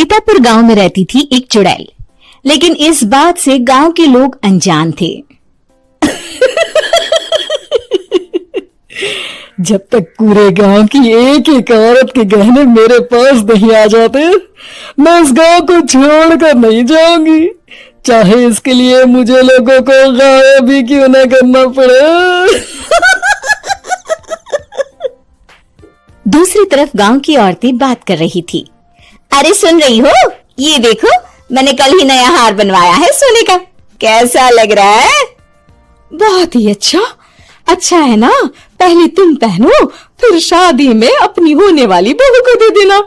सीतापुर गांव में रहती थी एक चुड़ैल, लेकिन इस बात से गांव के लोग अनजान थे। जब तक पूरे गांव की एक एक औरत के गहने मेरे पास नहीं आ जाते, मैं इस गांव को छोड़कर नहीं जाऊंगी, चाहे इसके लिए मुझे लोगों को गायब भी क्यों न करना पड़े। दूसरी तरफ गांव की औरतें बात कर रही थी। अरे सुन रही हो, ये देखो मैंने कल ही नया हार बनवाया है सोने का, कैसा लग रहा है? बहुत ही अच्छा है ना, पहले तुम पहनो, फिर शादी में अपनी होने वाली बहू को दे देना।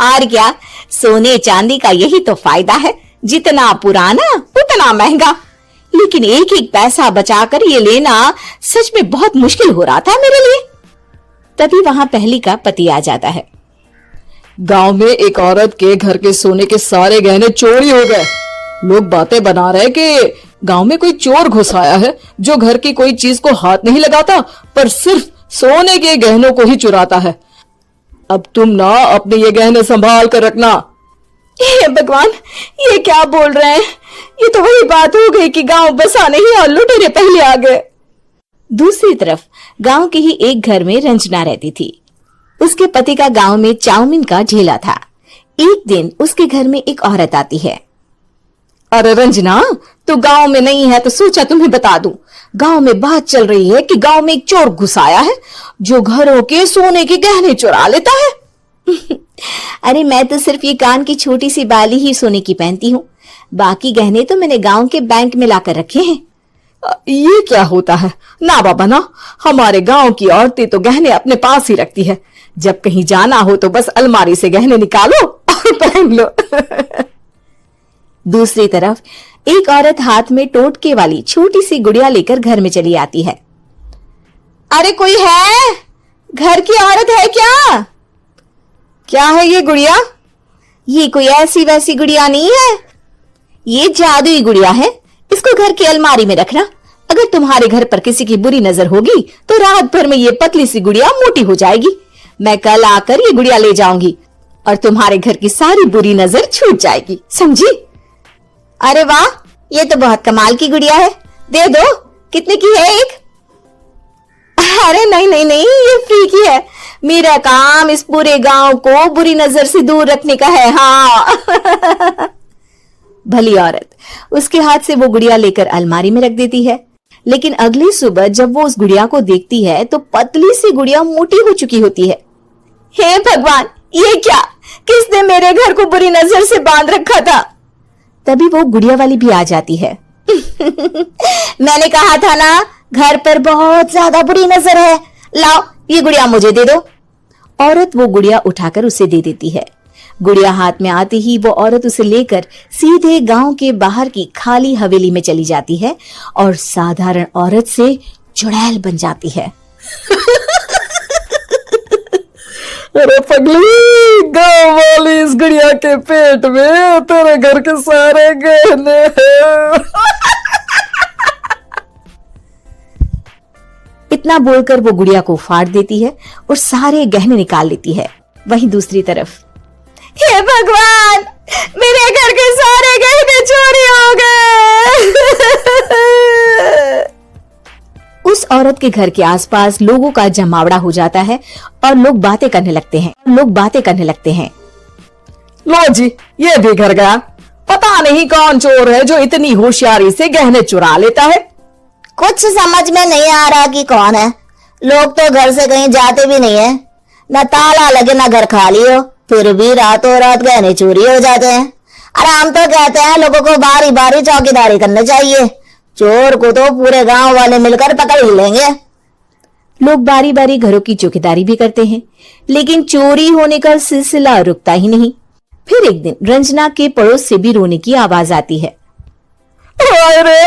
और क्या, सोने चांदी का यही तो फायदा है, जितना पुराना उतना महंगा। लेकिन एक एक पैसा बचाकर ये लेना सच में बहुत मुश्किल हो रहा था मेरे लिए। तभी वहां पहली का पति आ जाता है। गांव में एक औरत के घर के सोने के सारे गहने चोरी हो गए। लोग बातें बना रहे कि गांव में कोई चोर घुस आया है जो घर की कोई चीज को हाथ नहीं लगाता, पर सिर्फ सोने के गहनों को ही चुराता है। अब तुम ना अपने ये गहने संभाल कर रखना। हे भगवान, ये क्या बोल रहे हैं? ये तो वही बात हो गई कि गांव बसाने ही और लुटेरे पहले आ गए। दूसरी तरफ गांव के ही एक घर में रंजना रहती थी। उसके पति का गांव में चाउमीन का ठेला था। एक दिन उसके घर में एक औरत आती है। अरे रंजना, तू गांव में नहीं है तो सोचा तुम्हें बता दूं। गांव में बात चल रही है कि गांव में एक चोर घुस आया है जो घरों के सोने के गहने चुरा लेता है। अरे मैं तो सिर्फ ये कान की छोटी सी बाली ही सोने की पहनती हूँ, बाकी गहने तो मैंने गांव के बैंक में लाकर रखे हैं। ये क्या होता है? ना बाबा ना, हमारे गांव की औरतें तो गहने अपने पास ही रखती है। जब कहीं जाना हो तो बस अलमारी से गहने निकालो और पहन लो। दूसरी तरफ एक औरत हाथ में टोटके वाली छोटी सी गुड़िया लेकर घर में चली आती है। अरे कोई है? घर की औरत है क्या? क्या है ये गुड़िया? ये कोई ऐसी वैसी गुड़िया नहीं है, ये जादुई गुड़िया है। इसको घर की अलमारी में रखना, अगर तुम्हारे घर पर किसी की बुरी नजर होगी तो रात भर में ये पतली सी गुड़िया मोटी हो जाएगी। मैं कल आकर ये गुड़िया ले जाऊंगी और तुम्हारे घर की सारी बुरी नजर छूट जाएगी, समझी? अरे वाह, ये तो बहुत कमाल की गुड़िया है, दे दो। कितने की है एक? अरे नहीं नहीं नहीं, ये फ्री की है। मेरा काम इस पूरे गांव को बुरी नजर से दूर रखने का है। हाँ। भली औरत उसके हाथ से वो गुड़िया लेकर अलमारी में रख देती है। लेकिन अगली सुबह जब वो उस गुड़िया को देखती है तो पतली सी गुड़िया मोटी हो चुकी होती है। हे भगवान, ये क्या? किसने मेरे घर को बुरी नजर से बांध रखा था? तभी वो गुड़िया वाली भी आ जाती है। मैंने कहा था ना, घर पर बहुत ज्यादा बुरी नजर है, लाओ ये गुड़िया मुझे दे दो। औरत वो गुड़िया उठाकर उसे दे देती है। गुड़िया हाथ में आते ही वो औरत उसे लेकर सीधे गांव के बाहर की खाली हवेली में चली जाती है और साधारण औरत से चुड़ैल बन जाती है। अरे पगली, गांव वाली इस गुड़िया के पेट में तेरे घर के सारे गहने हैं। इतना बोलकर वो गुड़िया को फाड़ देती है और सारे गहने निकाल लेती है। वहीं दूसरी तरफ, हे भगवान, मेरे घर के सारे गहने चोरी हो गए। उस औरत के घर के आसपास लोगों का जमावड़ा हो जाता है और लोग बातें करने लगते हैं। लो जी, ये भी घर गया। पता नहीं कौन चोर है जो इतनी होशियारी से गहने चुरा लेता है। कुछ समझ में नहीं आ रहा कि कौन है। लोग तो घर से कहीं जाते भी नहीं है, न ताला लगे न घर खाली हो, फिर भी रातों रात गहने चोरी हो जाते हैं। अरे हम तो कहते हैं लोगों को बारी बारी चौकीदारी करनी चाहिए, चोर को तो पूरे गांव वाले मिलकर पकड़ ही लेंगे। लोग बारी बारी घरों की चौकीदारी भी करते हैं, लेकिन चोरी होने का सिलसिला रुकता ही नहीं। फिर एक दिन रंजना के पड़ोस से भी रोने की आवाज आती है। अरे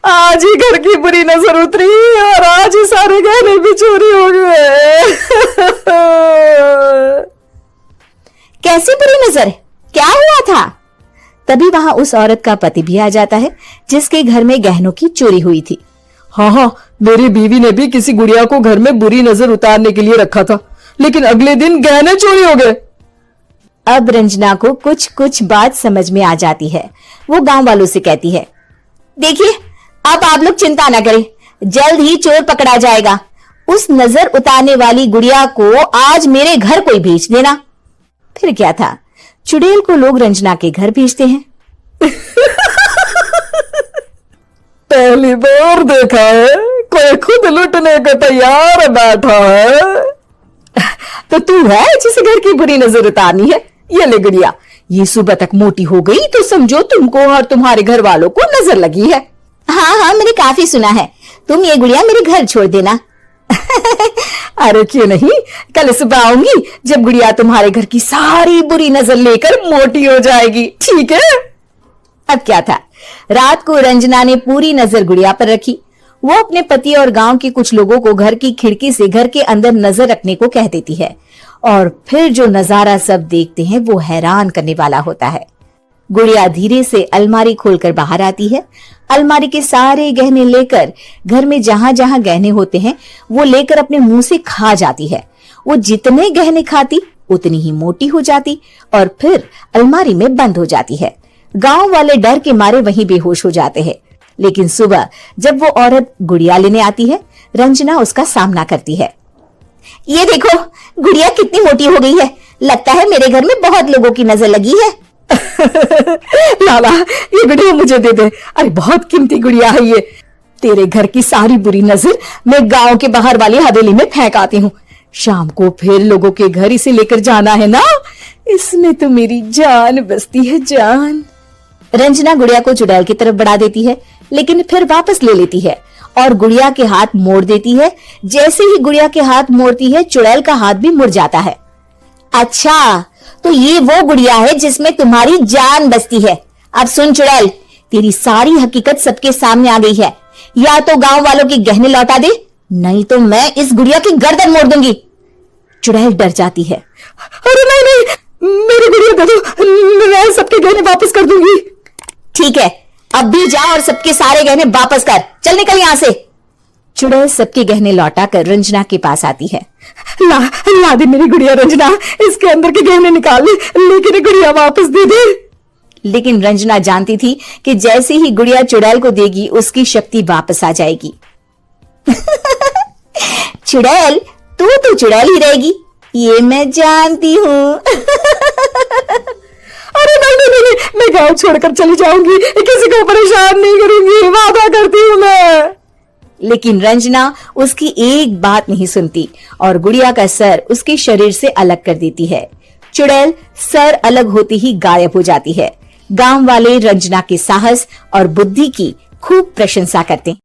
आज ही घर की बुरी नजर उतरी और आज ही सारे गहने भी चोरी हो गए। कैसी बुरी नजर? क्या हुआ था? तभी वहां उस औरत का पति भी आ जाता है जिसके घर में गहनों की चोरी हुई थी। हाँ, मेरी बीवी ने भी किसी गुड़िया को घर में बुरी नजर उतारने के लिए रखा था, लेकिन अगले दिन गहने चोरी हो गए। अब रंजना को कुछ कुछ बात समझ में आ जाती है। वो गांव वालों से कहती है, देखिए अब आप लोग चिंता न करें, जल्द ही चोर पकड़ा जाएगा। उस नजर उतारने वाली गुड़िया को आज मेरे घर कोई भेज देना। फिर क्या था, चुड़ैल को लोग रंजना के घर भेजते हैं। पहली बार देखा है कोई खुद लुटने को तैयार बैठा है। तो तू है जिसे घर की बुरी नजर उतारनी है? ये ले गुड़िया, ये सुबह तक मोटी हो गई तो समझो तुमको और तुम्हारे घर वालों को नजर लगी है। हाँ हाँ, मैंने काफी सुना है। तुम ये गुड़िया मेरे घर छोड़ देना। अरे क्यों नहीं, कल सुबह आऊंगी जब गुड़िया तुम्हारे घर की सारी बुरी नजर लेकर मोटी हो जाएगी, ठीक है? अब क्या था, रात को रंजना ने पूरी नजर गुड़िया पर रखी। वो अपने पति और गांव के कुछ लोगों को घर की खिड़की से घर के अंदर नजर रखने को कह देती है, और फिर जो नजारा सब देखते हैं वो हैरान करने वाला होता है। गुड़िया धीरे से अलमारी खोलकर बाहर आती है। अलमारी के सारे गहने लेकर घर में जहां जहां गहने होते हैं वो लेकर अपने मुंह से खा जाती है। वो जितने गहने खाती उतनी ही मोटी हो जाती और फिर अलमारी में बंद हो जाती है। गांव वाले डर के मारे वहीं बेहोश हो जाते हैं। लेकिन सुबह जब वो औरत गुड़िया लेने आती है, रंजना उसका सामना करती है। ये देखो गुड़िया कितनी मोटी हो गई है, लगता है मेरे घर में बहुत लोगों की नजर लगी है। लाला ये गुड़िया मुझे दे दे, अरे बहुत कीमती गुड़िया है ये। तेरे घर की सारी बुरी नजर मैं गांव के बाहर वाली हवेली में फेंक आती हूँ। शाम को फिर लोगों के घर इसे लेकर जाना है ना, इसमें तो मेरी जान बसती है, जान। रंजना गुड़िया को चुड़ैल की तरफ बढ़ा देती है, लेकिन फिर वापस ले लेती है और गुड़िया के हाथ मोड़ देती है। जैसे ही गुड़िया के हाथ मोड़ती है, चुड़ैल का हाथ भी मुड़ जाता है। अच्छा, तो ये वो गुड़िया है जिसमें तुम्हारी जान बसती है। अब सुन चुड़ैल, तेरी सारी हकीकत सबके सामने आ गई है। या तो गांव वालों के गहने लौटा दे, नहीं तो मैं इस गुड़िया की गर्दन मोड़ दूंगी। चुड़ैल डर जाती है। अरे नहीं नहीं, मेरी गुड़िया दे दो, मैं सबके गहने वापस कर दूंगी। ठीक है, अब भी जा और सबके सारे गहने वापस कर। चल निकल यहां से। चुड़ैल सबके गहने लौटा कर रंजना के पास आती है। ला दे मेरी गुड़िया रंजना, इसके अंदर के गहने निकाल ले, लेकिन गुड़िया वापस दे दे। लेकिन रंजना जानती थी कि जैसे ही गुड़िया चुड़ैल को देगी उसकी शक्ति वापस आ जाएगी। चुड़ैल, तू तो चुड़ैल ही रहेगी, ये मैं जानती हूँ। अरे नहीं, मैं गांव छोड़कर चली जाऊंगी, किसी को परेशान नहीं करूंगी, वादा करती हूँ मैं। लेकिन रंजना उसकी एक बात नहीं सुनती और गुड़िया का सर उसके शरीर से अलग कर देती है। चुड़ैल सर अलग होते ही गायब हो जाती है। गांव वाले रंजना के साहस और बुद्धि की खूब प्रशंसा करते हैं।